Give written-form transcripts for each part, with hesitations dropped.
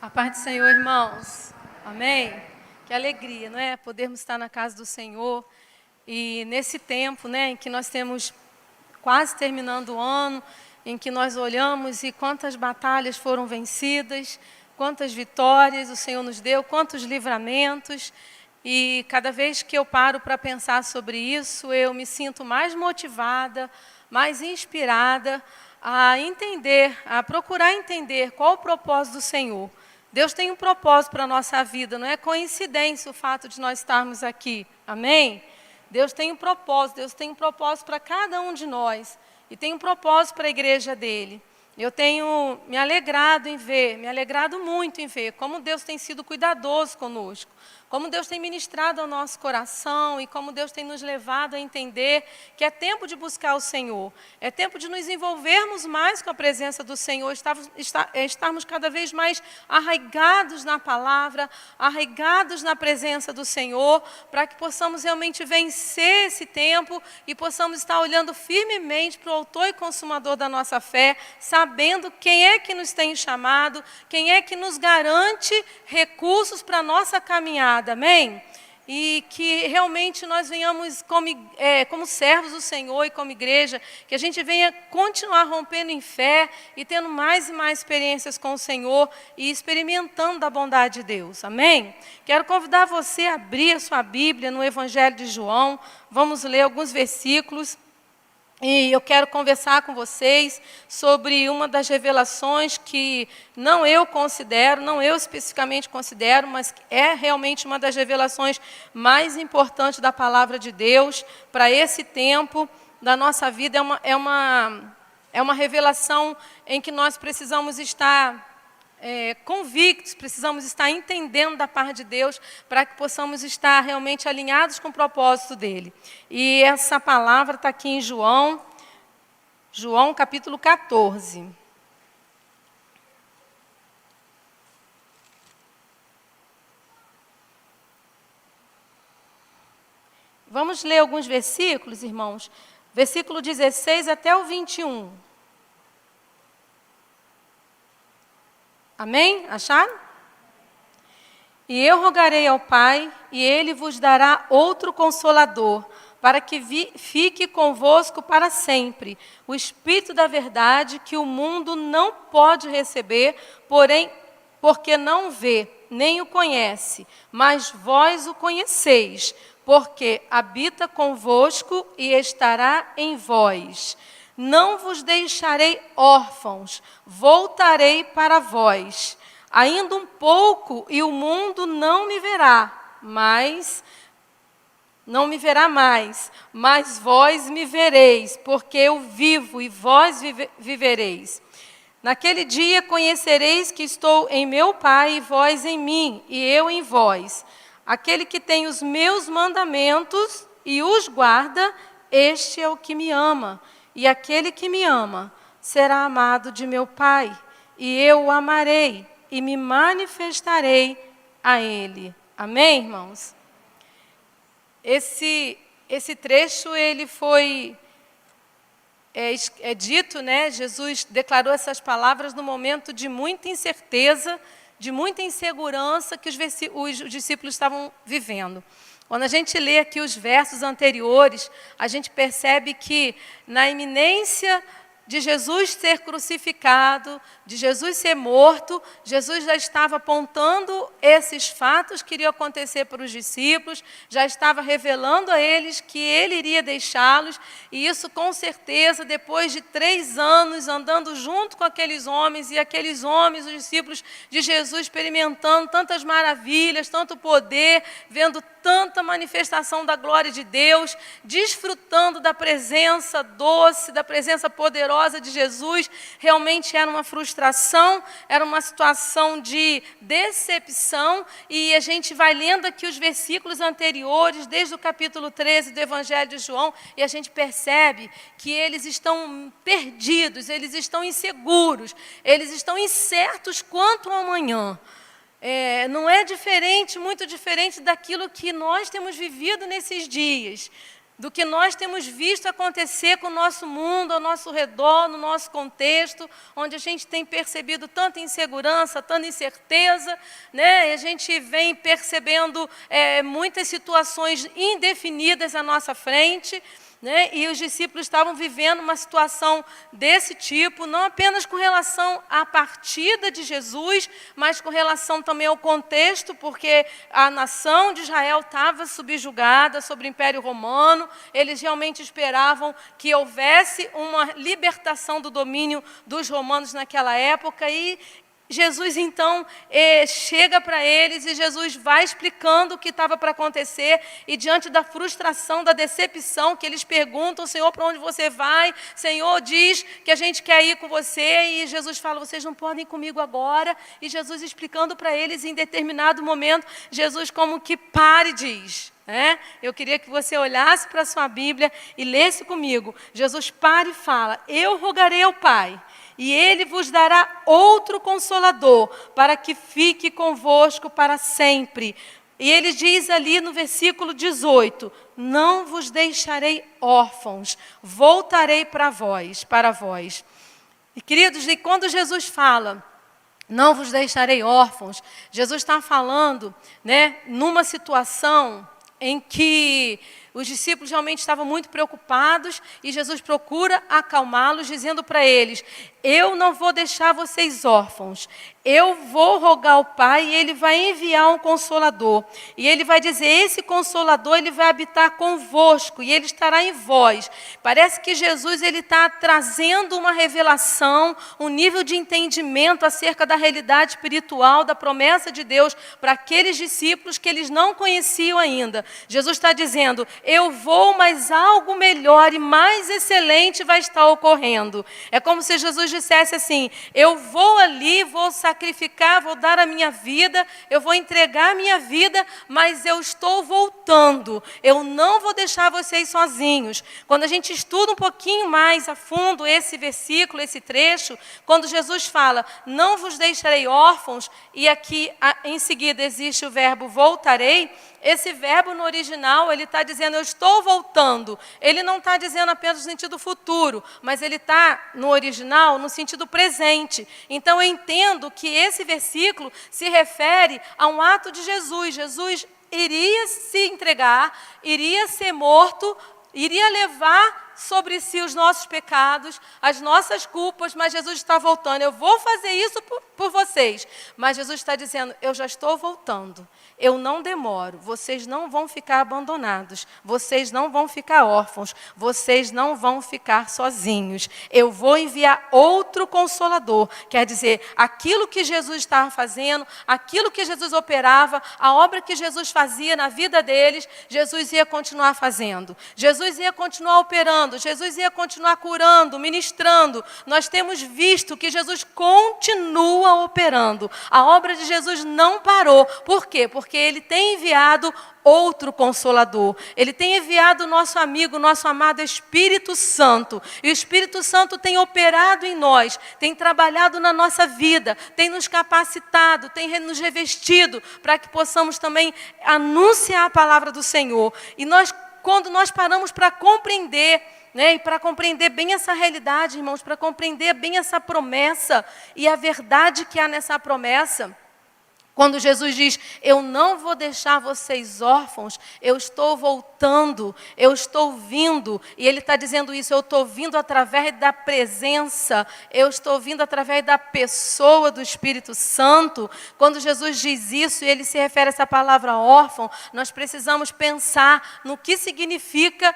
A paz do Senhor, irmãos. Amém? Que alegria, não é? Podermos estar na casa do Senhor. E nesse tempo, né, em que nós temos quase terminando o ano, em que nós olhamos e quantas batalhas foram vencidas, quantas vitórias o Senhor nos deu, quantos livramentos. E cada vez que eu paro para pensar sobre isso, eu me sinto mais motivada, mais inspirada a entender, a procurar entender qual o propósito do Senhor. Deus tem um propósito para a nossa vida, não é coincidência o fato de nós estarmos aqui, amém? Deus tem um propósito para cada um de nós, e tem um propósito para a igreja dele. Eu tenho me alegrado muito em ver como Deus tem sido cuidadoso conosco, como Deus tem ministrado ao nosso coração e como Deus tem nos levado a entender que é tempo de buscar o Senhor, é tempo de nos envolvermos mais com a presença do Senhor, estarmos cada vez mais arraigados na palavra, arraigados na presença do Senhor, para que possamos realmente vencer esse tempo e possamos estar olhando firmemente para o autor e consumador da nossa fé, sabendo quem é que nos tem chamado, quem é que nos garante recursos para a nossa caminhada, amém? E que realmente nós venhamos como servos do Senhor e como igreja, que a gente venha continuar rompendo em fé e tendo mais e mais experiências com o Senhor e experimentando da bondade de Deus, amém? Quero convidar você a abrir a sua Bíblia no Evangelho de João, vamos ler alguns versículos. E eu quero conversar com vocês sobre uma das revelações que não eu especificamente considero, mas é realmente uma das revelações mais importantes da palavra de Deus para esse tempo da nossa vida. É uma revelação em que nós precisamos estar convictos, precisamos estar entendendo da parte de Deus para que possamos estar realmente alinhados com o propósito dele. E essa palavra está aqui em João capítulo 14. Vamos ler alguns versículos, irmãos. Versículo 16 até o 21. Amém? Acharam? E eu rogarei ao Pai, e Ele vos dará outro Consolador, para que fique convosco para sempre, o Espírito da verdade, que o mundo não pode receber, porém, porque não vê, nem o conhece, mas vós o conheceis, porque habita convosco e estará em vós. Não vos deixarei órfãos, voltarei para vós. Ainda um pouco e o mundo não me verá mais, mas vós me vereis, porque eu vivo e vós vivereis. Naquele dia conhecereis que estou em meu Pai e vós em mim, e eu em vós. Aquele que tem os meus mandamentos e os guarda, este é o que me ama. E aquele que me ama será amado de meu Pai, e eu o amarei e me manifestarei a ele. Amém, irmãos? Esse trecho, ele foi dito, né? Jesus declarou essas palavras no momento de muita incerteza, de muita insegurança que os discípulos estavam vivendo. Quando a gente lê aqui os versos anteriores, a gente percebe que na iminência de Jesus ser crucificado, de Jesus ser morto, Jesus já estava apontando esses fatos que iriam acontecer para os discípulos, já estava revelando a eles que ele iria deixá-los, e isso com certeza, depois de 3 anos andando junto com aqueles homens, e aqueles homens, os discípulos de Jesus, experimentando tantas maravilhas, tanto poder, vendo tanta manifestação da glória de Deus, desfrutando da presença doce, da presença poderosa de Jesus, realmente era uma frustração, era uma situação de decepção, e a gente vai lendo aqui os versículos anteriores, desde o capítulo 13 do Evangelho de João, e a gente percebe que eles estão perdidos, eles estão inseguros, eles estão incertos quanto ao amanhã. Não é muito diferente daquilo que nós temos vivido nesses dias. do que nós temos visto acontecer com o nosso mundo, ao nosso redor, no nosso contexto, onde a gente tem percebido tanta insegurança, tanta incerteza, né? E a gente vem percebendo muitas situações indefinidas à nossa frente, né? E os discípulos estavam vivendo uma situação desse tipo, não apenas com relação à partida de Jesus, mas com relação também ao contexto, porque a nação de Israel estava subjugada sobre o Império Romano, eles realmente esperavam que houvesse uma libertação do domínio dos romanos naquela época, e Jesus, então, chega para eles e Jesus vai explicando o que estava para acontecer. E diante da frustração, da decepção, que eles perguntam: Senhor, para onde você vai? Senhor, diz que a gente quer ir com você. E Jesus fala: vocês não podem ir comigo agora. E Jesus explicando para eles, em determinado momento, Jesus como que para e diz... Eu queria que você olhasse para a sua Bíblia e lesse comigo. Jesus para e fala: eu rogarei ao Pai, e Ele vos dará outro Consolador, para que fique convosco para sempre. E Ele diz ali no versículo 18: não vos deixarei órfãos, voltarei para vós. E queridos, e quando Jesus fala: não vos deixarei órfãos, Jesus está falando, numa situação em que os discípulos realmente estavam muito preocupados e Jesus procura acalmá-los, dizendo para eles: eu não vou deixar vocês órfãos, eu vou rogar ao Pai e Ele vai enviar um Consolador. E Ele vai dizer: esse Consolador, Ele vai habitar convosco e Ele estará em vós. Parece que Jesus está trazendo uma revelação, um nível de entendimento acerca da realidade espiritual, da promessa de Deus para aqueles discípulos que eles não conheciam ainda. Jesus está dizendo: eu vou, mas algo melhor e mais excelente vai estar ocorrendo. É como se Jesus dissesse assim: eu vou ali, vou sacrificar, vou dar a minha vida, eu vou entregar a minha vida, mas eu estou voltando. Eu não vou deixar vocês sozinhos. Quando a gente estuda um pouquinho mais a fundo esse versículo, esse trecho, quando Jesus fala: não vos deixarei órfãos, e aqui em seguida existe o verbo voltarei, esse verbo no original, ele está dizendo: eu estou voltando. Ele não está dizendo apenas no sentido futuro, mas ele está, no original, no sentido presente. Então, eu entendo que esse versículo se refere a um ato de Jesus. Jesus iria se entregar, iria ser morto, iria levar sobre si os nossos pecados, as nossas culpas, mas Jesus está voltando. Eu vou fazer isso por vocês. Mas Jesus está dizendo: eu já estou voltando. Eu não demoro. Vocês não vão ficar abandonados. Vocês não vão ficar órfãos. Vocês não vão ficar sozinhos. Eu vou enviar outro Consolador. Quer dizer, aquilo que Jesus estava fazendo, aquilo que Jesus operava, a obra que Jesus fazia na vida deles, Jesus ia continuar fazendo. Jesus ia continuar operando. Jesus ia continuar curando, ministrando. Nós temos visto que Jesus continua operando. A obra de Jesus não parou. Por quê? Porque Ele tem enviado outro Consolador. Ele tem enviado o nosso amigo, nosso amado Espírito Santo. E o Espírito Santo tem operado em nós, tem trabalhado na nossa vida, tem nos capacitado, tem nos revestido para que possamos também anunciar a palavra do Senhor. E quando nós paramos para compreender, e para compreender bem essa realidade, irmãos, para compreender bem essa promessa e a verdade que há nessa promessa, quando Jesus diz: eu não vou deixar vocês órfãos, eu estou voltando, eu estou vindo, e Ele está dizendo isso: eu estou vindo através da presença, eu estou vindo através da pessoa do Espírito Santo. Quando Jesus diz isso, e Ele se refere a essa palavra órfão, nós precisamos pensar no que significa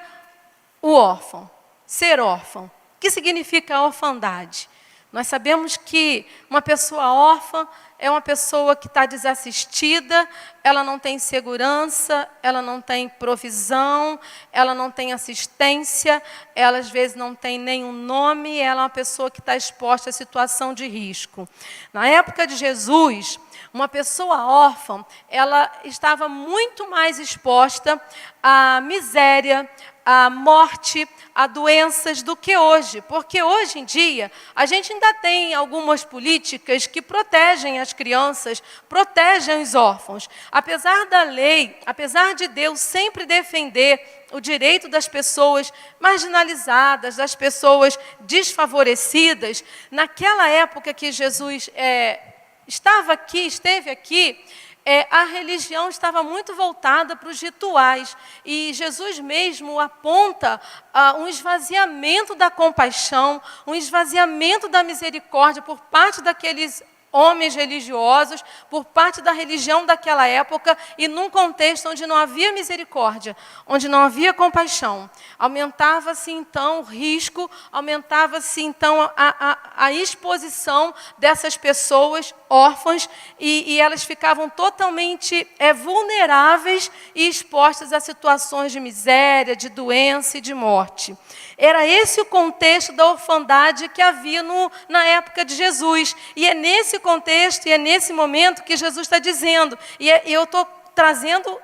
o órfão, ser órfão. O que significa a orfandade? Nós sabemos que uma pessoa órfã é uma pessoa que está desassistida, ela não tem segurança, ela não tem provisão, ela não tem assistência, ela às vezes não tem nenhum nome, ela é uma pessoa que está exposta a situação de risco. Na época de Jesus, uma pessoa órfã, ela estava muito mais exposta à miséria, à morte, a doenças do que hoje. Porque hoje em dia, a gente ainda tem algumas políticas que protegem as crianças, protegem os órfãos. Apesar da lei, apesar de Deus sempre defender o direito das pessoas marginalizadas, das pessoas desfavorecidas, naquela época que Jesus esteve aqui, a religião estava muito voltada para os rituais. E Jesus mesmo aponta um esvaziamento da compaixão, um esvaziamento da misericórdia por parte daqueles homens religiosos, por parte da religião daquela época, e num contexto onde não havia misericórdia, onde não havia compaixão. Aumentava-se então o risco, aumentava-se então a exposição dessas pessoas órfãs, e elas ficavam totalmente vulneráveis e expostas a situações de miséria, de doença e de morte. Era esse o contexto da orfandade que havia na época de Jesus. E é nesse contexto e é nesse momento que Jesus está dizendo. E eu estou trazendo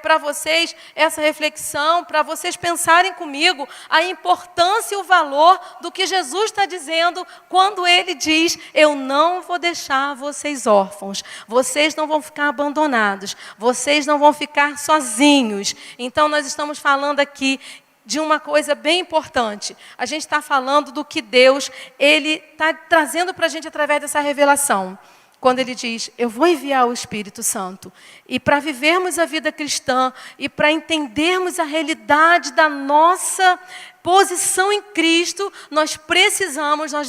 para vocês essa reflexão, para vocês pensarem comigo a importância e o valor do que Jesus está dizendo quando Ele diz: eu não vou deixar vocês órfãos, vocês não vão ficar abandonados, vocês não vão ficar sozinhos. Então nós estamos falando aqui de uma coisa bem importante. A gente está falando do que Deus Ele está trazendo para a gente através dessa revelação. Quando Ele diz: eu vou enviar o Espírito Santo. E para vivermos a vida cristã, e para entendermos a realidade da nossa posição em Cristo, nós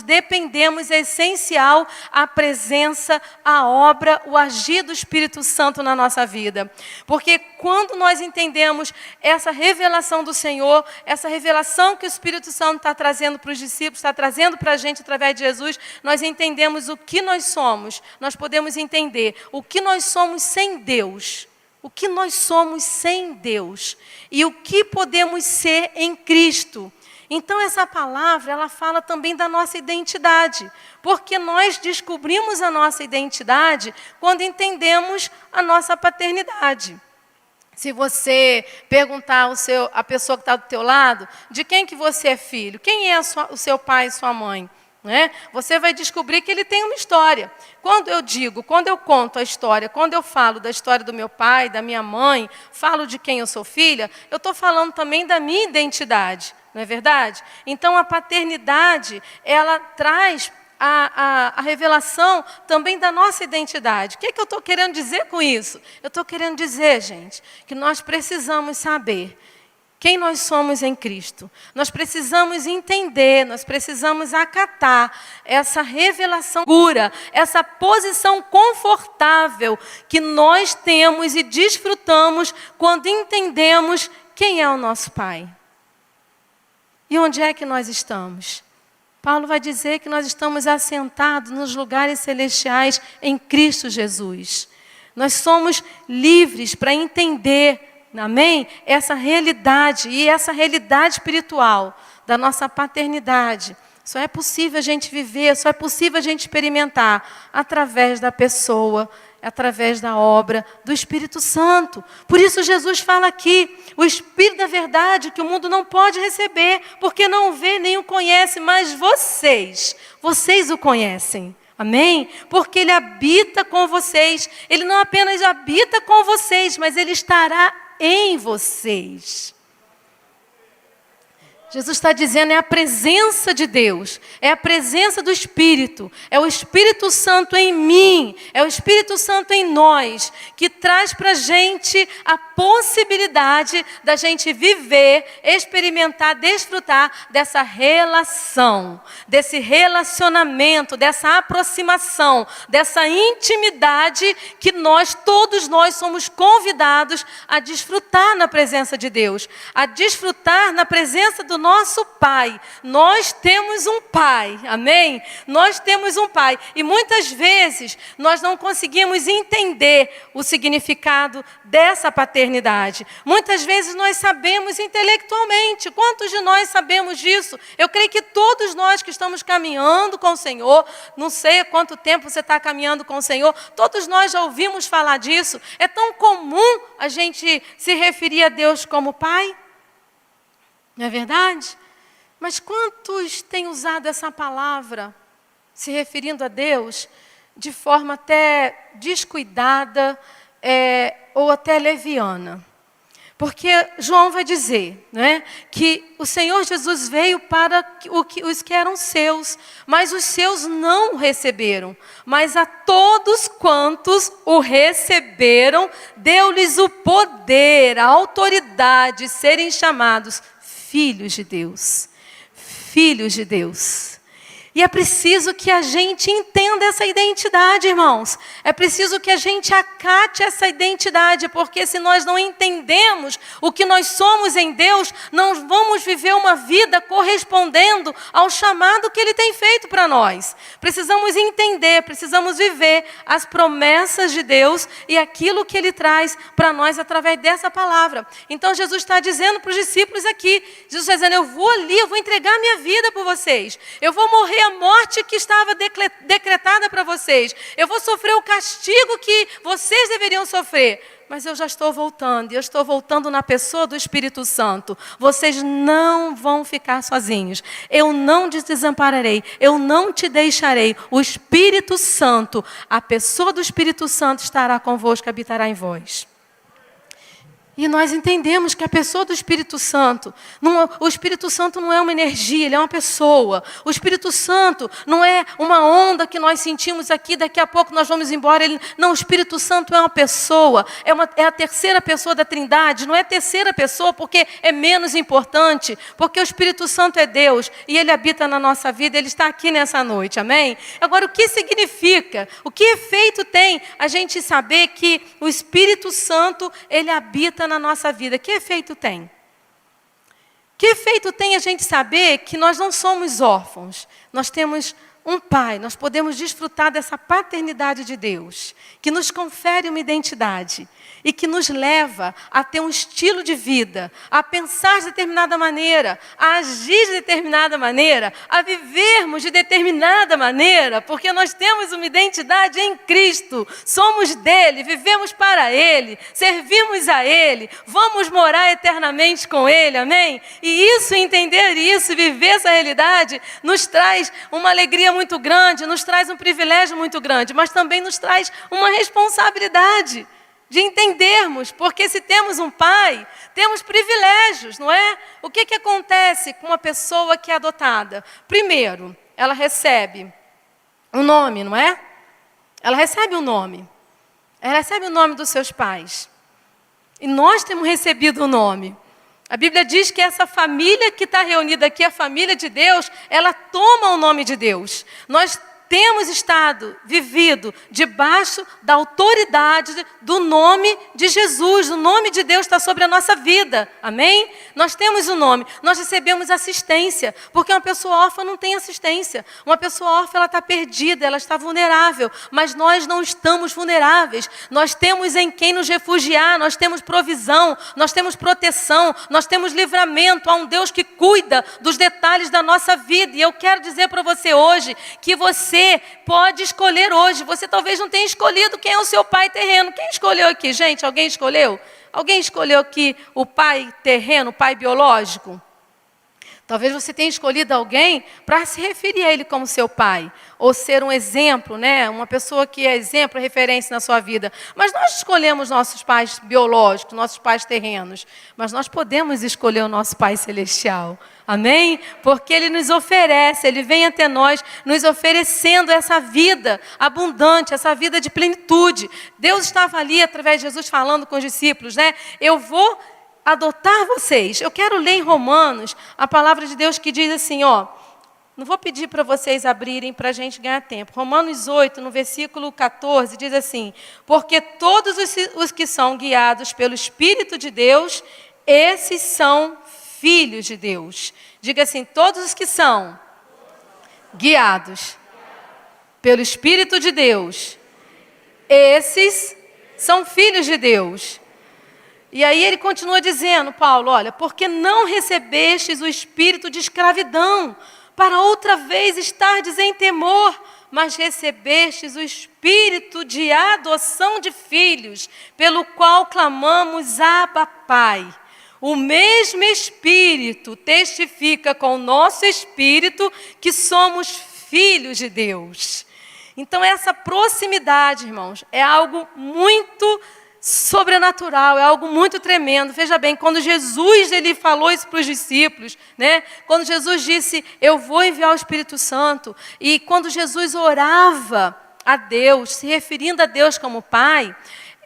dependemos, é essencial a presença, a obra, o agir do Espírito Santo na nossa vida. Porque quando nós entendemos essa revelação do Senhor, essa revelação que o Espírito Santo está trazendo para os discípulos, está trazendo para a gente através de Jesus, nós entendemos o que nós somos. Nós podemos entender o que nós somos sem Deus. O que nós somos sem Deus e o que podemos ser em Cristo. Então essa palavra, ela fala também da nossa identidade, porque nós descobrimos a nossa identidade quando entendemos a nossa paternidade. Se você perguntar a pessoa que está do teu lado, de quem que você é filho? Quem é o seu pai e sua mãe? Você vai descobrir que ele tem uma história. Quando eu conto a história, quando eu falo da história do meu pai, da minha mãe, falo de quem eu sou filha, eu estou falando também da minha identidade, não é verdade? Então a paternidade, ela traz a revelação também da nossa identidade. O que eu estou querendo dizer com isso? Eu estou querendo dizer, gente, que nós precisamos saber quem nós somos em Cristo. Nós precisamos entender, nós precisamos acatar essa revelação segura, essa posição confortável que nós temos e desfrutamos quando entendemos quem é o nosso Pai. E onde é que nós estamos? Paulo vai dizer que nós estamos assentados nos lugares celestiais em Cristo Jesus. Nós somos livres para entender, amém? Essa realidade e essa realidade espiritual da nossa paternidade. Só é possível a gente viver, só é possível a gente experimentar através da pessoa, através da obra do Espírito Santo. Por isso Jesus fala aqui, o Espírito da verdade que o mundo não pode receber, porque não vê nem o conhece, mas vocês o conhecem. Amém? Porque Ele habita com vocês. Ele não apenas habita com vocês, mas Ele estará em vocês. Jesus está dizendo, é a presença de Deus, é a presença do Espírito, é o Espírito Santo em mim, é o Espírito Santo em nós, que traz para a gente a possibilidade da gente viver, experimentar, desfrutar dessa relação, desse relacionamento, dessa aproximação, dessa intimidade que todos nós somos convidados a desfrutar na presença de Deus, a desfrutar na presença do nosso Pai. Nós temos um Pai, amém? Nós temos um Pai. E muitas vezes nós não conseguimos entender o significado dessa paternidade. Muitas vezes nós sabemos intelectualmente. Quantos de nós sabemos disso? Eu creio que todos nós que estamos caminhando com o Senhor, não sei há quanto tempo você está caminhando com o Senhor, todos nós já ouvimos falar disso. É tão comum a gente se referir a Deus como Pai. Não é verdade? Mas quantos têm usado essa palavra, se referindo a Deus, de forma até descuidada, ou até leviana? Porque João vai dizer, né, que o Senhor Jesus veio para os que eram seus, mas os seus não o receberam. Mas a todos quantos o receberam, deu-lhes o poder, a autoridade de serem chamados filhos de Deus. Filhos de Deus. E é preciso que a gente entenda essa identidade, irmãos. É preciso que a gente acate essa identidade, porque se nós não entendemos o que nós somos em Deus, não vamos viver uma vida correspondendo ao chamado que Ele tem feito para nós. Precisamos entender, precisamos viver as promessas de Deus e aquilo que Ele traz para nós através dessa palavra. Então Jesus está dizendo para os discípulos aqui, Jesus está dizendo, eu vou ali, eu vou entregar a minha vida por vocês. Eu vou morrer a morte que estava decretada para vocês. Eu vou sofrer o castigo que vocês deveriam sofrer. Mas eu já estou voltando, e eu estou voltando na pessoa do Espírito Santo. Vocês não vão ficar sozinhos. Eu não te desampararei, eu não te deixarei. O Espírito Santo, a pessoa do Espírito Santo estará convosco, habitará em vós. E nós entendemos que a pessoa do Espírito Santo, o Espírito Santo não é uma energia, ele é uma pessoa. O Espírito Santo não é uma onda que nós sentimos aqui, daqui a pouco nós vamos embora. Não, o Espírito Santo é uma pessoa, é a terceira pessoa da Trindade. Não é a terceira pessoa porque é menos importante, porque o Espírito Santo é Deus e Ele habita na nossa vida, Ele está aqui nessa noite, amém? Agora, o que significa, o que efeito tem a gente saber que o Espírito Santo, Ele habita na nossa vida? Que efeito tem? Que efeito tem a gente saber que nós não somos órfãos? Nós temos um pai, nós podemos desfrutar dessa paternidade de Deus, que nos confere uma identidade e que nos leva a ter um estilo de vida, a pensar de determinada maneira, a agir de determinada maneira, a vivermos de determinada maneira, porque nós temos uma identidade em Cristo, somos dele, vivemos para ele, servimos a ele, vamos morar eternamente com ele, amém? E isso, entender isso, viver essa realidade, nos traz uma alegria muito grande, nos traz um privilégio muito grande, mas também nos traz uma responsabilidade de entendermos, porque se temos um pai, temos privilégios, não é? O que acontece com uma pessoa que é adotada? Primeiro, ela recebe um nome, não é? Ela recebe um nome. Ela recebe o nome dos seus pais. E nós temos recebido o nome. A Bíblia diz que essa família que está reunida aqui, a família de Deus, ela toma o nome de Deus. Nós temos vivido debaixo da autoridade do nome de Jesus. O nome de Deus está sobre a nossa vida. Amém? Nós temos o nome. Nós recebemos assistência. Porque uma pessoa órfã não tem assistência. Uma pessoa órfã, ela está perdida, ela está vulnerável. Mas nós não estamos vulneráveis. Nós temos em quem nos refugiar. Nós temos provisão. Nós temos proteção. Nós temos livramento. Há um Deus que cuida dos detalhes da nossa vida. E eu quero dizer para você hoje que você pode escolher hoje. Você talvez não tenha escolhido quem é o seu pai terreno. Quem escolheu aqui, gente? Alguém escolheu? Alguém escolheu aqui o pai terreno, o pai biológico? Talvez você tenha escolhido alguém para se referir a ele como seu pai. Ou ser um exemplo, né? Uma pessoa que é exemplo, referência na sua vida. Mas nós escolhemos nossos pais biológicos, nossos pais terrenos. Mas nós podemos escolher o nosso Pai Celestial. Amém? Porque Ele nos oferece, Ele vem até nós nos oferecendo essa vida abundante, essa vida de plenitude. Deus estava ali, através de Jesus, falando com os discípulos, né? Eu vou adotar vocês. Eu quero ler em Romanos a palavra de Deus que diz assim, ó. Não vou pedir para vocês abrirem para a gente ganhar tempo. Romanos 8, no versículo 14, diz assim: porque todos os que são guiados pelo Espírito de Deus, esses são filhos de Deus. Diga assim, todos os que são guiados pelo Espírito de Deus, esses são filhos de Deus. E aí ele continua dizendo, Paulo, olha, porque não recebestes o espírito de escravidão, para outra vez estardes em temor, mas recebestes o espírito de adoção de filhos, pelo qual clamamos, Abba, Pai. O mesmo Espírito testifica com o nosso espírito que somos filhos de Deus. Então essa proximidade, irmãos, é algo muito sobrenatural, é algo muito tremendo. Veja bem, quando Jesus ele falou isso para os discípulos, né? Quando Jesus disse, eu vou enviar o Espírito Santo, e quando Jesus orava a Deus, se referindo a Deus como Pai,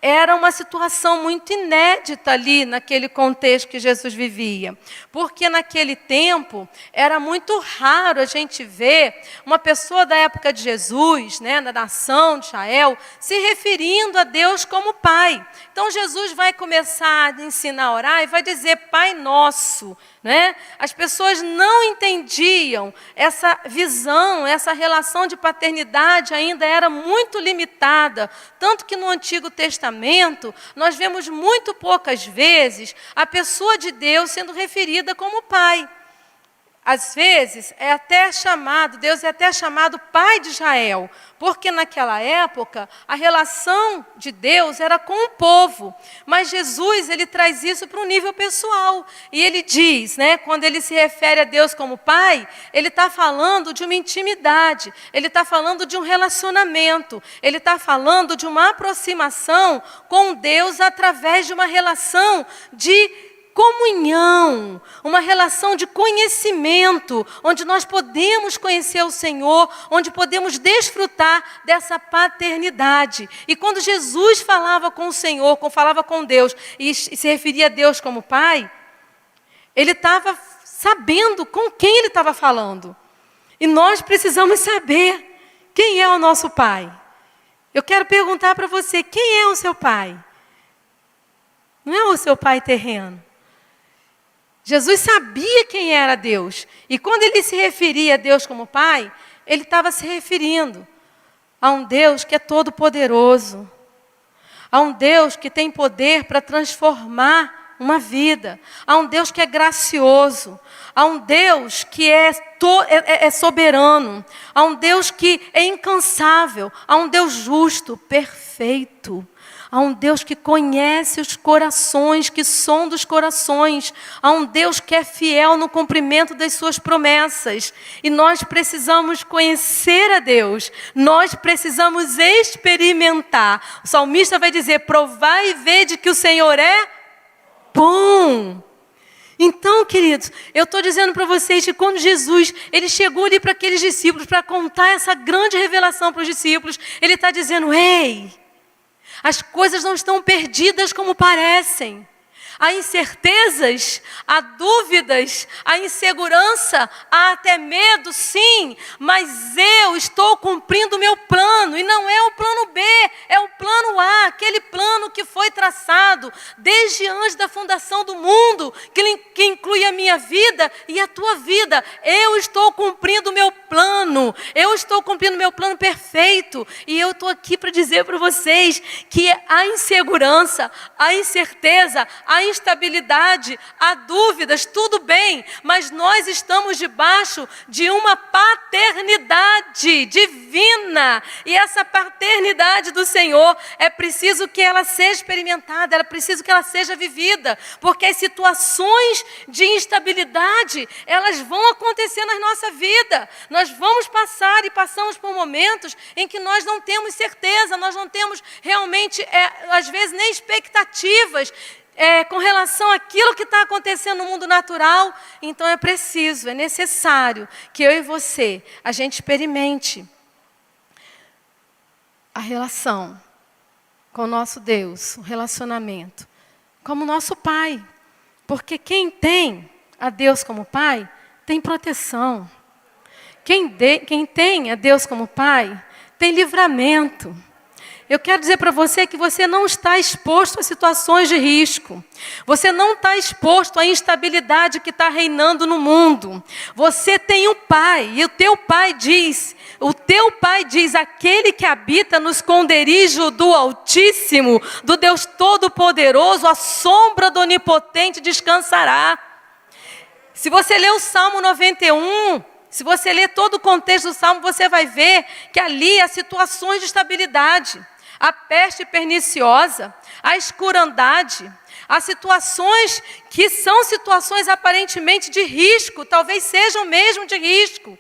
era uma situação muito inédita ali naquele contexto que Jesus vivia. Porque naquele tempo era muito raro a gente ver uma pessoa da época de Jesus, né, da nação de Israel, se referindo a Deus como Pai. Então Jesus vai começar a ensinar a orar e vai dizer Pai Nosso. Né? As pessoas não entendiam essa visão, essa relação de paternidade ainda era muito limitada. Tanto que no Antigo Testamento, nós vemos muito poucas vezes a pessoa de Deus sendo referida como Pai. Às vezes, Deus é até chamado Pai de Israel, porque naquela época, a relação de Deus era com o povo. Mas Jesus, ele traz isso para um nível pessoal. E ele diz, né, quando ele se refere a Deus como Pai, ele está falando de uma intimidade, ele está falando de um relacionamento, ele está falando de uma aproximação com Deus através de uma relação de comunhão, uma relação de conhecimento, onde nós podemos conhecer o Senhor, onde podemos desfrutar dessa paternidade. E quando Jesus falava com o Senhor, falava com Deus, e se referia a Deus como Pai, ele estava sabendo com quem ele estava falando. E nós precisamos saber quem é o nosso Pai. Eu quero perguntar para você, quem é o seu Pai? Não é o seu Pai terreno. Jesus sabia quem era Deus. E quando ele se referia a Deus como Pai, ele estava se referindo a um Deus que é todo-poderoso. A um Deus que tem poder para transformar uma vida. A um Deus que é gracioso. A um Deus que é soberano. A um Deus que é incansável. A um Deus justo, perfeito. Há um Deus que conhece os corações, que sonda os corações. Há um Deus que é fiel no cumprimento das suas promessas. E nós precisamos conhecer a Deus. Nós precisamos experimentar. O salmista vai dizer, provai e vede que o Senhor é bom. Então, queridos, eu estou dizendo para vocês que quando Jesus, ele chegou ali para aqueles discípulos, para contar essa grande revelação para os discípulos, ele está dizendo, ei, as coisas não estão perdidas como parecem. Há incertezas, há dúvidas, há insegurança, há até medo, sim, mas eu estou cumprindo o meu plano, e não é o plano B, é o plano A, aquele plano que foi traçado desde antes da fundação do mundo, que inclui a minha vida e a tua vida. Eu estou cumprindo o meu plano, eu estou cumprindo o meu plano perfeito, e eu estou aqui para dizer para vocês que a insegurança, a incerteza, a instabilidade, há dúvidas, tudo bem, mas nós estamos debaixo de uma paternidade divina, e essa paternidade do Senhor, é preciso que ela seja experimentada, é preciso que ela seja vivida, porque as situações de instabilidade, elas vão acontecer na nossa vida, nós vamos passar e passamos por momentos em que nós não temos certeza, nós não temos realmente, às vezes, nem expectativas, com relação àquilo que está acontecendo no mundo natural. Então é preciso, é necessário que eu e você, a gente experimente a relação com o nosso Deus, o relacionamento, como nosso Pai. Porque quem tem a Deus como Pai, tem proteção. Quem tem a Deus como Pai, tem livramento. Eu quero dizer para você que você não está exposto a situações de risco. Você não está exposto à instabilidade que está reinando no mundo. Você tem um Pai, e o teu Pai diz, aquele que habita no esconderijo do Altíssimo, do Deus Todo-Poderoso, a sombra do Onipotente descansará. Se você ler o Salmo 91, se você ler todo o contexto do Salmo, você vai ver que ali há situações de estabilidade. a peste perniciosa, a escurandade, as situações que são situações aparentemente de risco, talvez sejam mesmo de risco.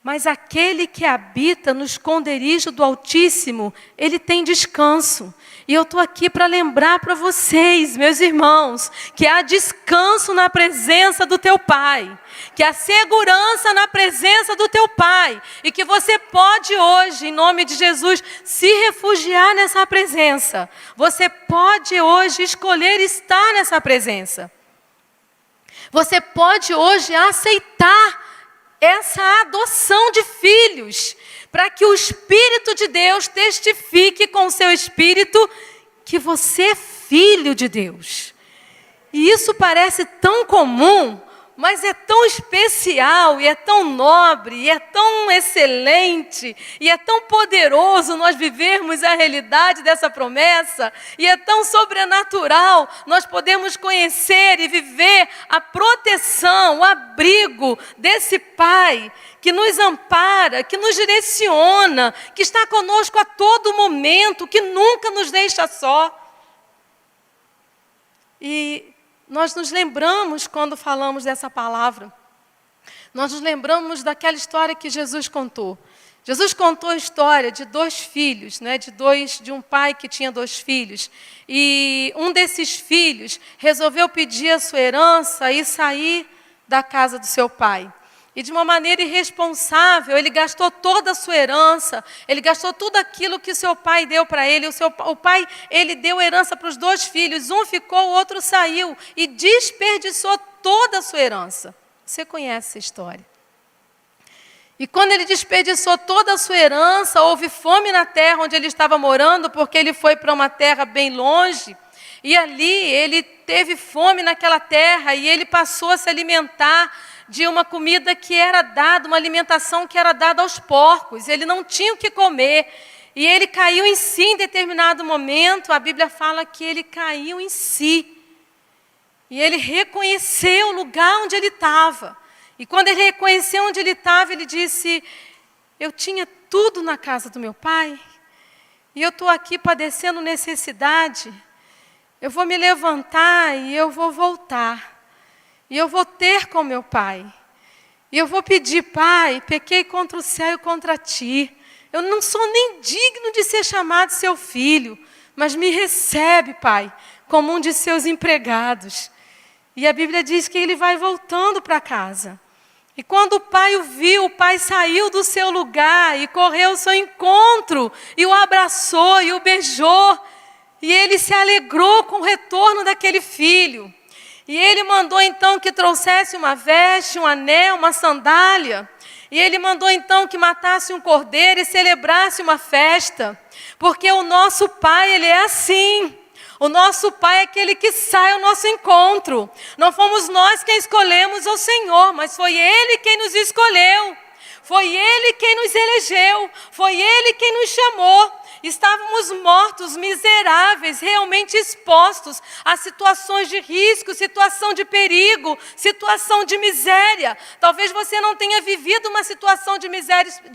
Mas aquele que habita no esconderijo do Altíssimo, ele tem descanso. E eu estou aqui para lembrar para vocês, meus irmãos, que há descanso na presença do teu Pai, que há segurança na presença do teu Pai, e que você pode hoje, em nome de Jesus, se refugiar nessa presença. Você pode hoje escolher estar nessa presença. Você pode hoje aceitar essa adoção de filhos, para que o Espírito de Deus testifique com o seu Espírito que você é filho de Deus. E isso parece tão comum, mas é tão especial, e é tão nobre, e é tão excelente, e é tão poderoso nós vivermos a realidade dessa promessa, e é tão sobrenatural nós podemos conhecer e viver a proteção, o abrigo desse Pai, que nos ampara, que nos direciona, que está conosco a todo momento, que nunca nos deixa só. E nós nos lembramos, quando falamos dessa palavra, nós nos lembramos daquela história que Jesus contou. Jesus contou a história de 2 filhos, né, de um pai que tinha 2 filhos. E um desses filhos resolveu pedir a sua herança e sair da casa do seu pai. E de uma maneira irresponsável, ele gastou toda a sua herança, ele gastou tudo aquilo que o seu pai deu para ele. O pai, ele deu herança para os 2 filhos, um ficou, o outro saiu, e desperdiçou toda a sua herança. Você conhece essa história. E quando ele desperdiçou toda a sua herança, houve fome na terra onde ele estava morando, porque ele foi para uma terra bem longe, e ali ele teve fome naquela terra, e ele passou a se alimentar de uma comida que era dada, uma alimentação que era dada aos porcos. Ele não tinha o que comer. E ele caiu em si em determinado momento. A Bíblia fala que ele caiu em si. E ele reconheceu o lugar onde ele estava. E quando ele reconheceu onde ele estava, ele disse: eu tinha tudo na casa do meu pai. E eu estou aqui padecendo necessidade. Eu vou me levantar e eu vou voltar. E eu vou ter com meu pai. E eu vou pedir: Pai, pequei contra o céu e contra ti. Eu não sou nem digno de ser chamado seu filho, mas me recebe, Pai, como um de seus empregados. E a Bíblia diz que ele vai voltando para casa. E quando o pai o viu, o pai saiu do seu lugar e correu ao seu encontro, e o abraçou e o beijou. E ele se alegrou com o retorno daquele filho. E ele mandou então que trouxesse uma veste, um anel, uma sandália. E ele mandou então que matasse um cordeiro e celebrasse uma festa. Porque o nosso Pai, ele é assim. O nosso Pai é aquele que sai ao nosso encontro. Não fomos nós quem escolhemos o Senhor, mas foi Ele quem nos escolheu. Foi Ele quem nos elegeu. Foi Ele quem nos chamou. Estávamos mortos, miseráveis, realmente expostos a situações de risco, situação de perigo, situação de miséria. Talvez você não tenha vivido uma situação de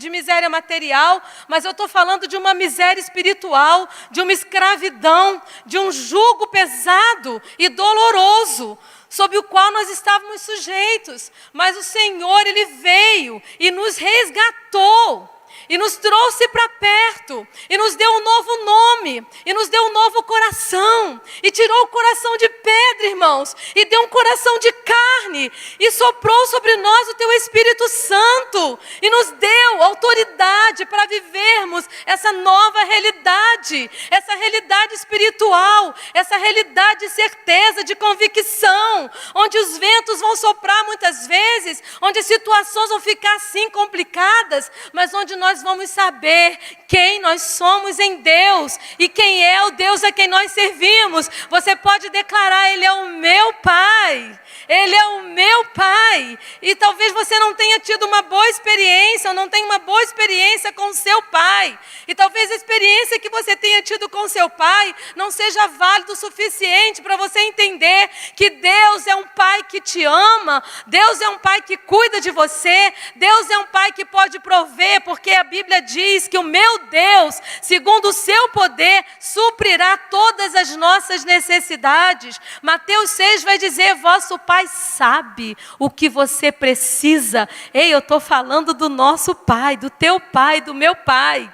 miséria material, mas eu estou falando de uma miséria espiritual, de uma escravidão, de um jugo pesado e doloroso, sob o qual nós estávamos sujeitos. Mas o Senhor, Ele veio e nos resgatou. E nos trouxe para perto, e nos deu um novo nome, e nos deu um novo coração, e tirou o coração de pedra, irmãos, e deu um coração de carne, e soprou sobre nós o teu Espírito Santo, e nos deu autoridade para vivermos essa nova realidade, essa realidade espiritual, essa realidade de certeza, de convicção, onde os ventos vão soprar muitas vezes, onde as situações vão ficar assim complicadas, mas onde nós vamos saber quem nós somos em Deus e quem é o Deus a quem nós servimos. Você pode declarar: Ele é o meu Pai. Ele é o meu Pai. E talvez você não tenha tido uma boa experiência, ou não tenha uma boa experiência com o seu pai. E talvez a experiência que você tenha tido com o seu pai não seja válida o suficiente para você entender que Deus é um Pai que te ama, Deus é um Pai que cuida de você, Deus é um Pai que pode prover, porque a Bíblia diz que o meu Deus, segundo o seu poder, suprirá todas as nossas necessidades. Mateus 6 vai dizer: vosso Pai sabe o que você precisa. Ei, eu estou falando do nosso Pai, do teu Pai, do meu Pai.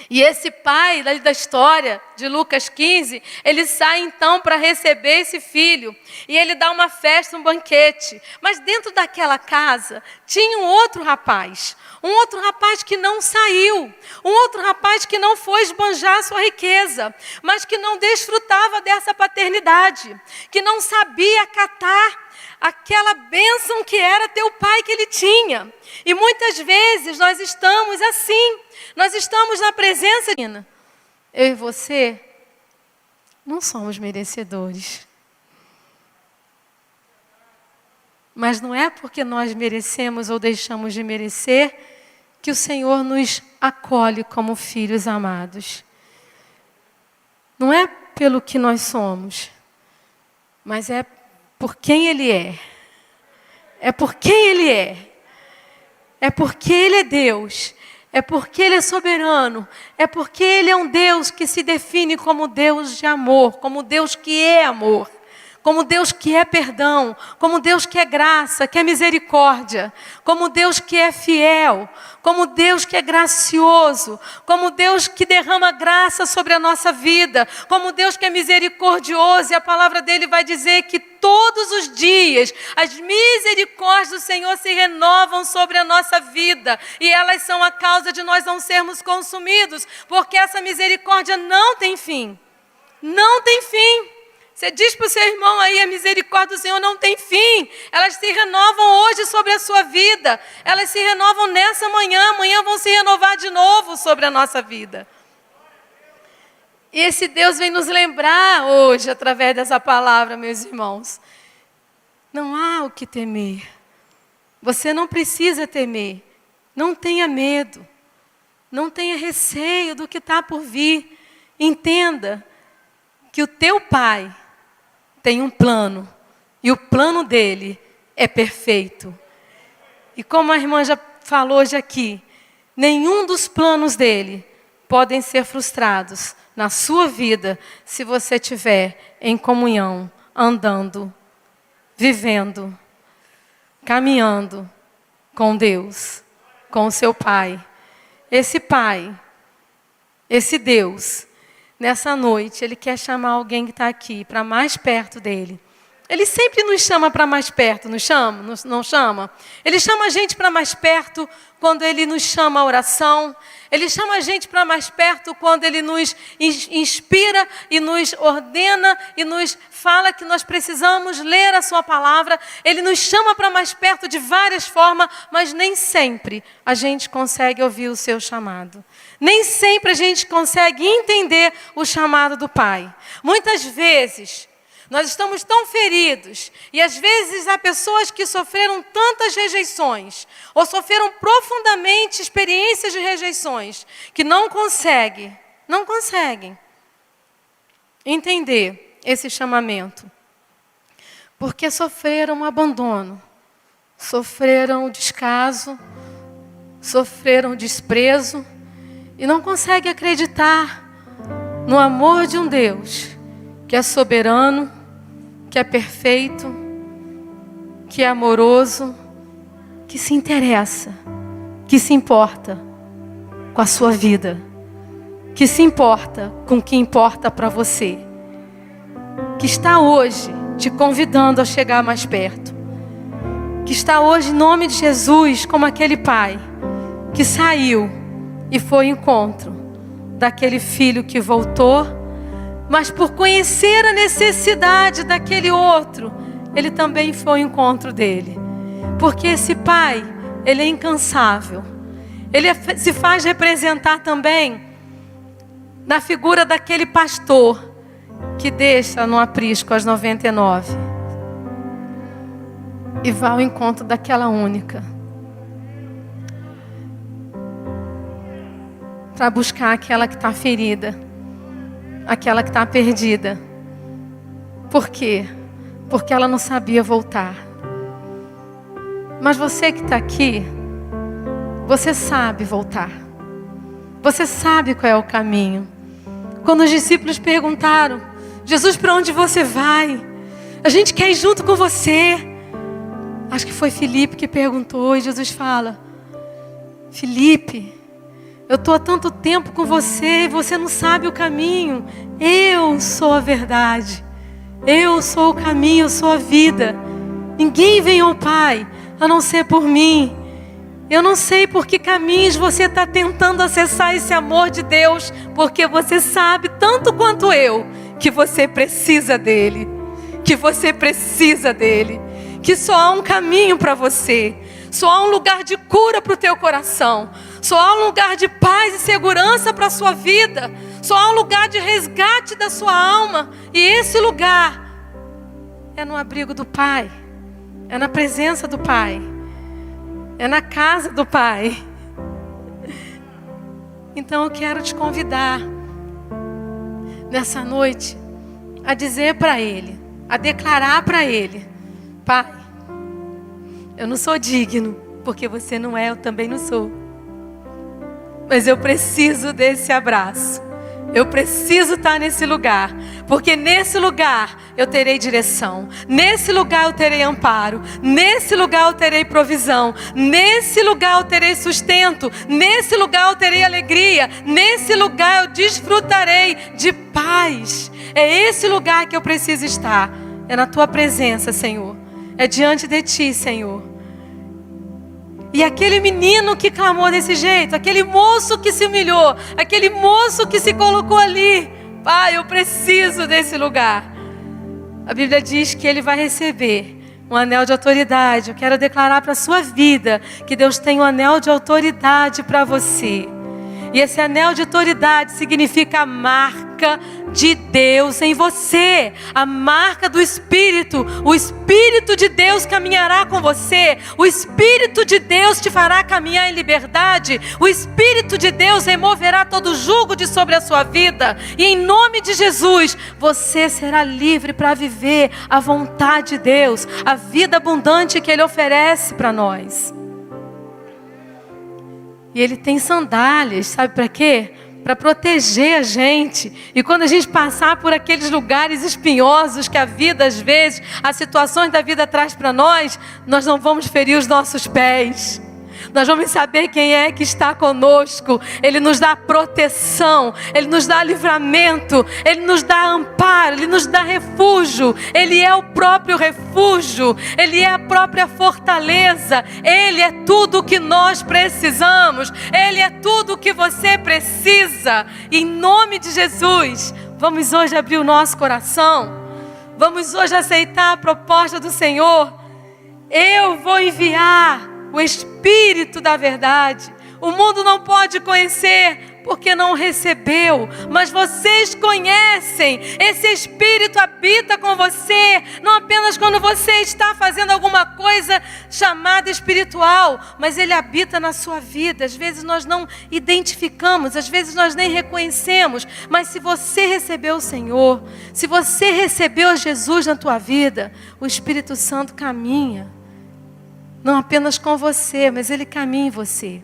E esse pai da história de Lucas 15, ele sai então para receber esse filho. E ele dá uma festa, um banquete. Mas dentro daquela casa tinha um outro rapaz que não saiu. Um outro rapaz que não foi esbanjar sua riqueza, mas que não desfrutava dessa paternidade. Que não sabia acatar aquela bênção que era ter o pai que ele tinha. E muitas vezes nós estamos assim. Nós estamos na presença divina. Eu e você não somos merecedores. Mas não é porque nós merecemos ou deixamos de merecer que o Senhor nos acolhe como filhos amados. Não é pelo que nós somos, mas é por quem Ele é. É por quem Ele é. É porque Ele é Deus. É porque Ele é soberano. É porque Ele é um Deus que se define como Deus de amor, como Deus que é amor, como Deus que é perdão, como Deus que é graça, que é misericórdia, como Deus que é fiel, como Deus que é gracioso, como Deus que derrama graça sobre a nossa vida, como Deus que é misericordioso. E a palavra dele vai dizer que todos os dias as misericórdias do Senhor se renovam sobre a nossa vida, e elas são a causa de nós não sermos consumidos, porque essa misericórdia não tem fim. Não tem fim. Você diz para o seu irmão aí: a misericórdia do Senhor não tem fim. Elas se renovam hoje sobre a sua vida. Elas se renovam nessa manhã. Amanhã vão se renovar de novo sobre a nossa vida. E esse Deus vem nos lembrar hoje, através dessa palavra, meus irmãos. Não há o que temer. Você não precisa temer. Não tenha medo. Não tenha receio do que está por vir. Entenda que o teu Pai tem um plano, e o plano dele é perfeito. E como a irmã já falou hoje aqui, nenhum dos planos dele podem ser frustrados na sua vida se você estiver em comunhão, andando, vivendo, caminhando com Deus, com o seu Pai. Esse Pai, esse Deus, nessa noite, Ele quer chamar alguém que está aqui para mais perto dEle. Ele sempre nos chama para mais perto, não chama? Não chama? Ele chama a gente para mais perto quando Ele nos chama à oração. Ele chama a gente para mais perto quando Ele nos inspira e nos ordena e nos fala que nós precisamos ler a sua palavra. Ele nos chama para mais perto de várias formas, mas nem sempre a gente consegue ouvir o seu chamado. Nem sempre a gente consegue entender o chamado do Pai. Muitas vezes nós estamos tão feridos, e às vezes há pessoas que sofreram tantas rejeições, ou sofreram profundamente experiências de rejeições, que não conseguem entender esse chamamento. Porque sofreram um abandono, sofreram o descaso, sofreram o desprezo, e não conseguem acreditar no amor de um Deus que é soberano, que é perfeito, que é amoroso, que se interessa, que se importa com a sua vida, que se importa com o que importa para você, que está hoje te convidando a chegar mais perto, que está hoje, em nome de Jesus, como aquele pai que saiu e foi ao encontro daquele filho que voltou, mas por conhecer a necessidade daquele outro, ele também foi ao encontro dele. Porque esse pai, ele é incansável. Ele se faz representar também na figura daquele pastor que deixa no aprisco as 99 e vai ao encontro daquela única, para buscar aquela que está ferida, aquela que está perdida. Por quê? Porque ela não sabia voltar. Mas você que está aqui, você sabe voltar. Você sabe qual é o caminho. Quando os discípulos perguntaram: Jesus, para onde você vai? A gente quer ir junto com você. Acho que foi Filipe que perguntou, e Jesus fala: Filipe, eu estou há tanto tempo com você e você não sabe o caminho. Eu sou a verdade. Eu sou o caminho, eu sou a vida. Ninguém vem ao Pai a não ser por mim. Eu não sei por que caminhos você está tentando acessar esse amor de Deus, porque você sabe tanto quanto eu que você precisa dele, que você precisa dele, que só há um caminho para você, só há um lugar de cura para o teu coração, só há um lugar de paz e segurança para a sua vida, só há um lugar de resgate da sua alma, e esse lugar é no abrigo do Pai, é na presença do Pai, é na casa do Pai. Então eu quero te convidar nessa noite a dizer para Ele, a declarar para Ele: Pai, eu não sou digno, porque você não é, eu também não sou. Mas eu preciso desse abraço. Eu preciso estar nesse lugar, porque nesse lugar eu terei direção, nesse lugar eu terei amparo, nesse lugar eu terei provisão, nesse lugar eu terei sustento, nesse lugar eu terei alegria, nesse lugar eu desfrutarei de paz. É esse lugar que eu preciso estar, é na Tua presença, Senhor, é diante de Ti, Senhor. E aquele menino que clamou desse jeito, aquele moço que se humilhou, aquele moço que se colocou ali, Pai, eu preciso desse lugar. A Bíblia diz que ele vai receber um anel de autoridade. Eu quero declarar para a sua vida que Deus tem um anel de autoridade para você. E esse anel de autoridade significa a marca de Deus em você, a marca do Espírito. O Espírito de Deus caminhará com você, o Espírito de Deus te fará caminhar em liberdade, o Espírito de Deus removerá todo jugo de sobre a sua vida, e em nome de Jesus, você será livre para viver a vontade de Deus, a vida abundante que Ele oferece para nós. E Ele tem sandálias, sabe para quê? Para proteger a gente. E quando a gente passar por aqueles lugares espinhosos que a vida, às vezes, as situações da vida traz para nós, nós não vamos ferir os nossos pés. Nós vamos saber quem é que está conosco. Ele nos dá proteção, Ele nos dá livramento, Ele nos dá amparo, Ele nos dá refúgio. Ele é o próprio refúgio, Ele é a própria fortaleza. Ele é tudo o que nós precisamos, Ele é tudo o que você precisa. Em nome de Jesus, vamos hoje abrir o nosso coração, vamos hoje aceitar a proposta do Senhor. Eu vou enviar o Espírito da verdade. O mundo não pode conhecer porque não recebeu, mas vocês conhecem. Esse Espírito habita com você, não apenas quando você está fazendo alguma coisa chamada espiritual, mas Ele habita na sua vida. Às vezes nós não identificamos, às vezes nós nem reconhecemos, mas se você recebeu o Senhor, se você recebeu Jesus na tua vida, o Espírito Santo caminha não apenas com você, mas Ele caminha em você.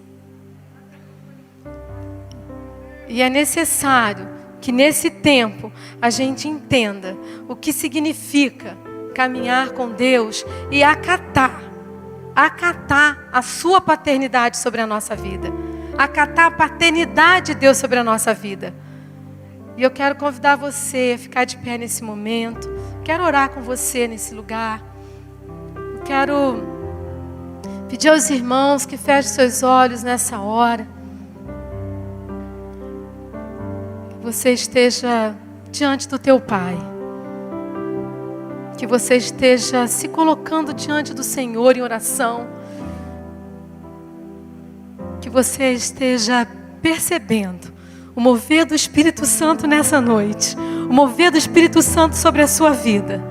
E é necessário que nesse tempo a gente entenda o que significa caminhar com Deus e acatar a sua paternidade sobre a nossa vida. Acatar a paternidade de Deus sobre a nossa vida. E eu quero convidar você a ficar de pé nesse momento. Quero orar com você nesse lugar. Eu quero pedir aos irmãos que fechem seus olhos nessa hora. Que você esteja diante do teu Pai. Que você esteja se colocando diante do Senhor em oração. Que você esteja percebendo o mover do Espírito Santo nessa noite. O mover do Espírito Santo sobre a sua vida.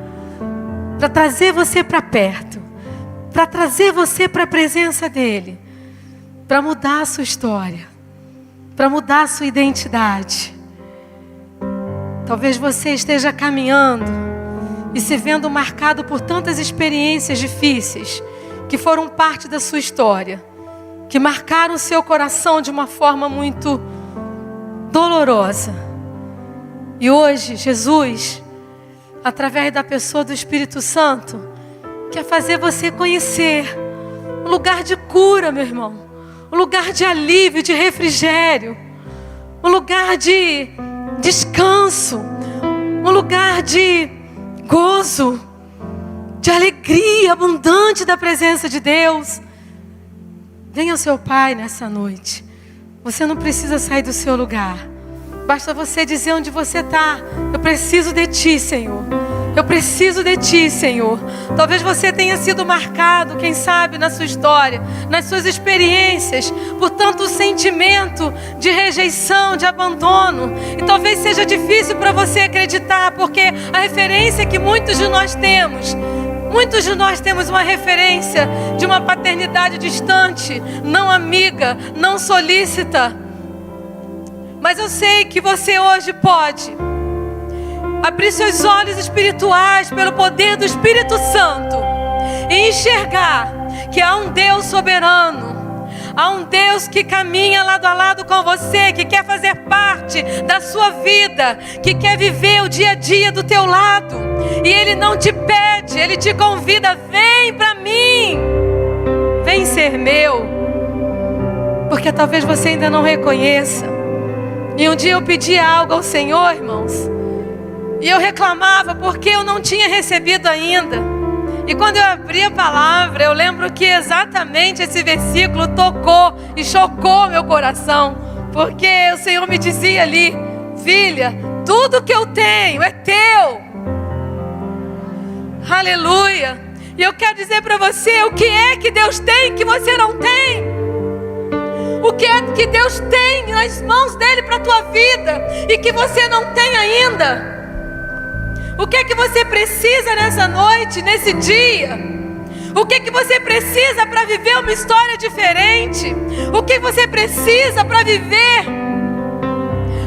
Para trazer você para perto. Para trazer você para a presença dEle, para mudar a sua história, para mudar a sua identidade. Talvez você esteja caminhando e se vendo marcado por tantas experiências difíceis que foram parte da sua história. que marcaram o seu coração de uma forma muito dolorosa. E hoje, Jesus, através da pessoa do Espírito Santo, quer fazer você conhecer um lugar de cura, meu irmão. Um lugar de alívio, de refrigério. Um lugar de descanso. Um lugar de gozo, de alegria abundante da presença de Deus. Venha ao seu Pai nessa noite. Você não precisa sair do seu lugar. Basta você dizer onde você está. Eu preciso de Ti, Senhor. Eu preciso de Ti, Senhor. Talvez você tenha sido marcado, quem sabe, na sua história, nas suas experiências, por tanto sentimento de rejeição, de abandono. E talvez seja difícil para você acreditar, porque a referência que muitos de nós temos uma referência de uma paternidade distante, não amiga, não solícita. Mas eu sei que você hoje pode abrir seus olhos espirituais pelo poder do Espírito Santo e enxergar que há um Deus soberano, há um Deus que caminha lado a lado com você, que quer fazer parte da sua vida, que quer viver o dia a dia do teu lado. E Ele não te pede, Ele te convida: vem para mim, vem ser meu. Porque talvez você ainda não reconheça. E um dia eu pedi algo ao Senhor, irmãos, e eu reclamava porque eu não tinha recebido ainda. E quando eu abri a palavra, eu lembro que exatamente esse versículo tocou e chocou meu coração. Porque o Senhor me dizia ali: filha, tudo que eu tenho é teu. Aleluia. E eu quero dizer para você, o que é que Deus tem que você não tem? O que é que Deus tem nas mãos dele para a tua vida e que você não tem ainda? O que é que você precisa nessa noite, nesse dia? O que é que você precisa para viver uma história diferente? O que você precisa para viver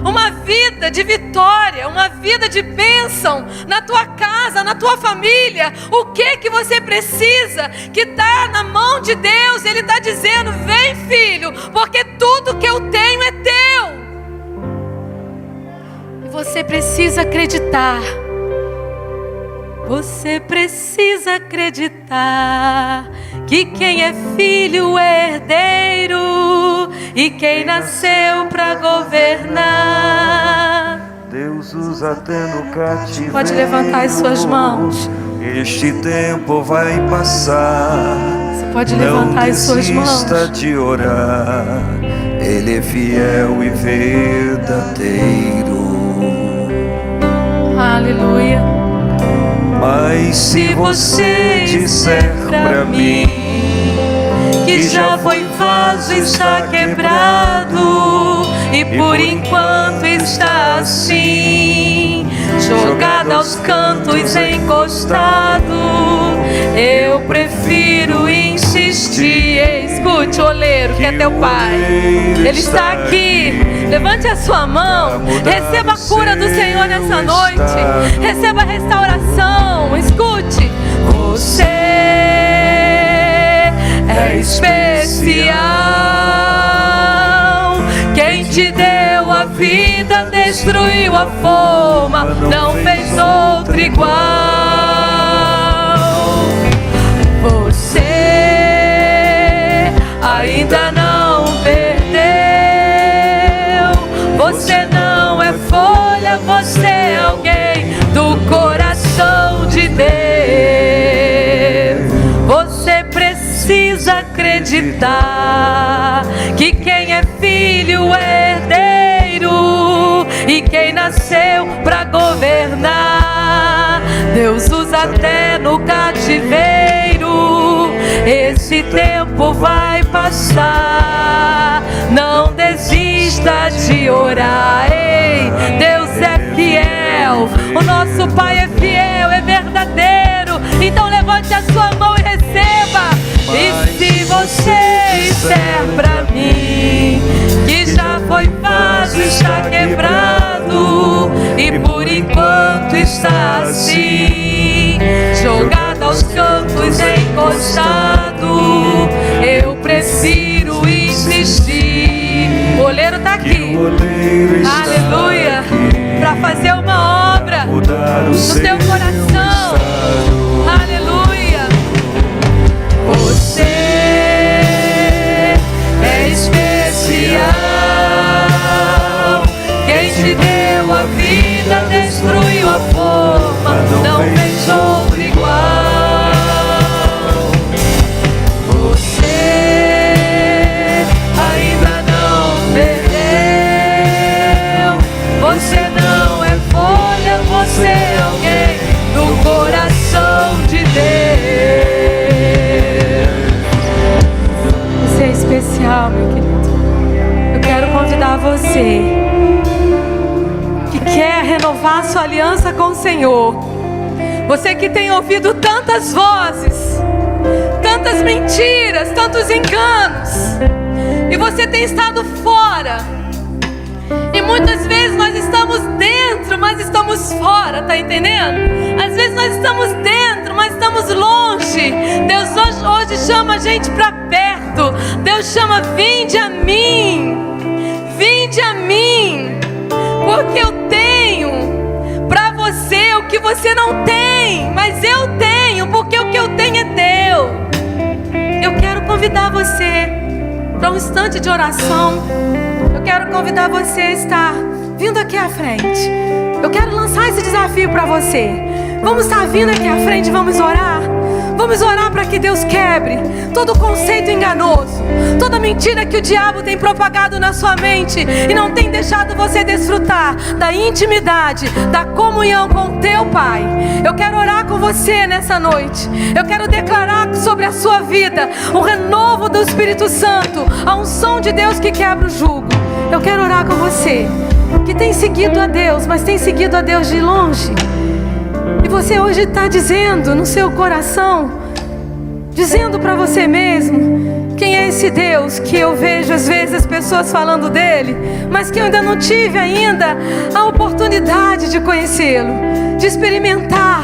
uma vida de vitória, uma vida de bênção na tua casa, na tua família? O que é que você precisa que está na mão de Deus? Ele está dizendo: vem, filho, porque tudo que eu tenho é teu. E você precisa acreditar. Você precisa acreditar que quem é filho é herdeiro e quem nasceu para governar. Deus usa até no cativeiro. Pode levantar as suas mãos. Este tempo vai passar. Você pode levantar as suas mãos. Não desista de orar. Ele é fiel e verdadeiro. Aleluia. Mas se você disser pra mim que já foi vaso, está quebrado e por enquanto está assim, jogado aos cantos, encostado, eu prefiro insistir. Escute, oleiro, que é teu pai, ele está aqui. Levante a sua mão, receba a cura do Senhor nessa noite, receba a restauração. Escute, você é especial. Quem te deu a vida, destruiu a forma, não fez outro igual. Você ainda não perdeu. Você não é folha, você é alguém do coração de Deus. Você precisa acreditar que quem é filho é herdeiro e quem nasceu para governar. Deus usa até no cativeiro. Esse tempo vai passar. Não desista de orar. Ei, Deus é fiel. O nosso Pai é fiel, é verdadeiro. Então levante a sua mão e receba. E se você disser pra mim que já foi vaso, está quebrado e por enquanto está assim, jogado aos cantos, encostado, eu prefiro ir Aleluia. Para fazer uma obra no seu coração. Aleluia. Você é especial. Quem te deu a vida destruiu a forma, não fez outro igual. Você ainda não perdeu. Você não é folha, você é alguém do coração de Deus. Você é especial, meu querido. Eu quero convidar você que quer renovar sua aliança com o Senhor. Você que tem ouvido tantas vozes, tantas mentiras, tantos enganos, e você tem estado fora. E muitas vezes nós estamos dentro, mas estamos fora, tá entendendo? Às vezes nós estamos dentro, mas estamos longe. Deus hoje chama a gente para perto. Deus chama: vinde a mim, vinde a mim, porque eu tenho para você o que você não tem, mas eu tenho, porque o que eu tenho é teu. Eu quero convidar você para um instante de oração. Eu quero convidar você a estar vindo aqui à frente. Eu quero lançar esse desafio para você. Vamos estar vindo aqui à frente, vamos orar. Vamos orar para que Deus quebre todo conceito enganoso, toda mentira que o diabo tem propagado na sua mente e não tem deixado você desfrutar da intimidade, da comunhão com o teu Pai. Eu quero orar com você nessa noite. Eu quero declarar sobre a sua vida um renovo do Espírito Santo, a unção de Deus que quebra o jugo. Eu quero orar com você que tem seguido a Deus, mas tem seguido a Deus de longe. E você hoje está dizendo no seu coração, dizendo para você mesmo: quem é esse Deus que eu vejo às vezes as pessoas falando dele, mas que eu ainda não tive ainda a oportunidade de conhecê-lo, de experimentar,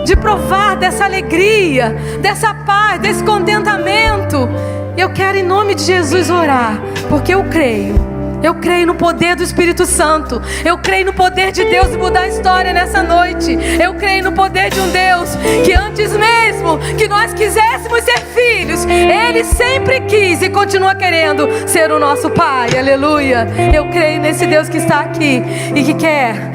de provar dessa alegria, dessa paz, desse contentamento. Eu quero em nome de Jesus orar, porque eu creio. Eu creio no poder do Espírito Santo. Eu creio no poder de Deus mudar a história nessa noite. Eu creio no poder de um Deus que antes mesmo que nós quiséssemos ser filhos, Ele sempre quis e continua querendo ser o nosso Pai. Aleluia. Eu creio nesse Deus que está aqui e que quer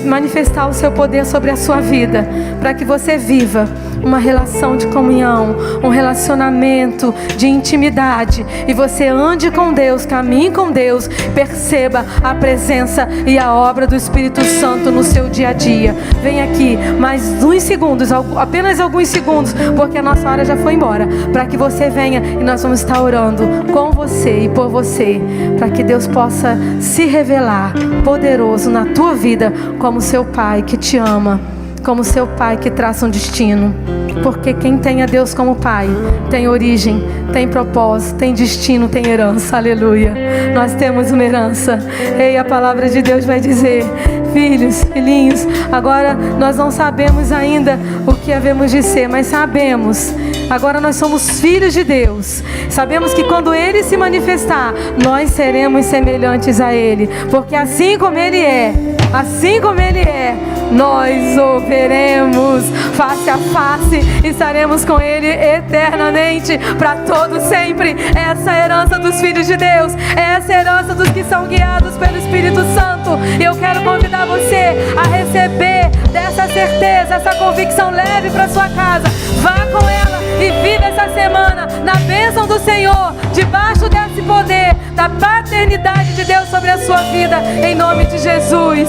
manifestar o seu poder sobre a sua vida, para que você viva uma relação de comunhão, um relacionamento de intimidade, e você ande com Deus, caminhe com Deus, perceba a presença e a obra do Espírito Santo no seu dia a dia. Vem aqui mais uns segundos, apenas alguns segundos, porque a nossa hora já foi embora, para que você venha e nós vamos estar orando com você e por você, para que Deus possa se revelar poderoso na tua vida, como seu Pai que te ama, como seu Pai que traça um destino. Porque quem tem a Deus como Pai tem origem, tem propósito, tem destino, tem herança. Aleluia. Nós temos uma herança. E a palavra de Deus vai dizer: filhos, filhinhos, agora nós não sabemos ainda o que havemos de ser, mas sabemos, agora nós somos filhos de Deus. Sabemos que quando Ele se manifestar, nós seremos semelhantes a Ele, porque assim como Ele é, nós o veremos face a face e estaremos com Ele eternamente, para todo sempre. Essa é a herança dos filhos de Deus, essa é a herança dos que são guiados pelo Espírito Santo. E eu quero convidar você a receber dessa certeza, essa convicção leve para sua casa. Vá com ela e viva essa semana na bênção do Senhor, debaixo desse poder da paternidade de Deus sobre a sua vida, em nome de Jesus.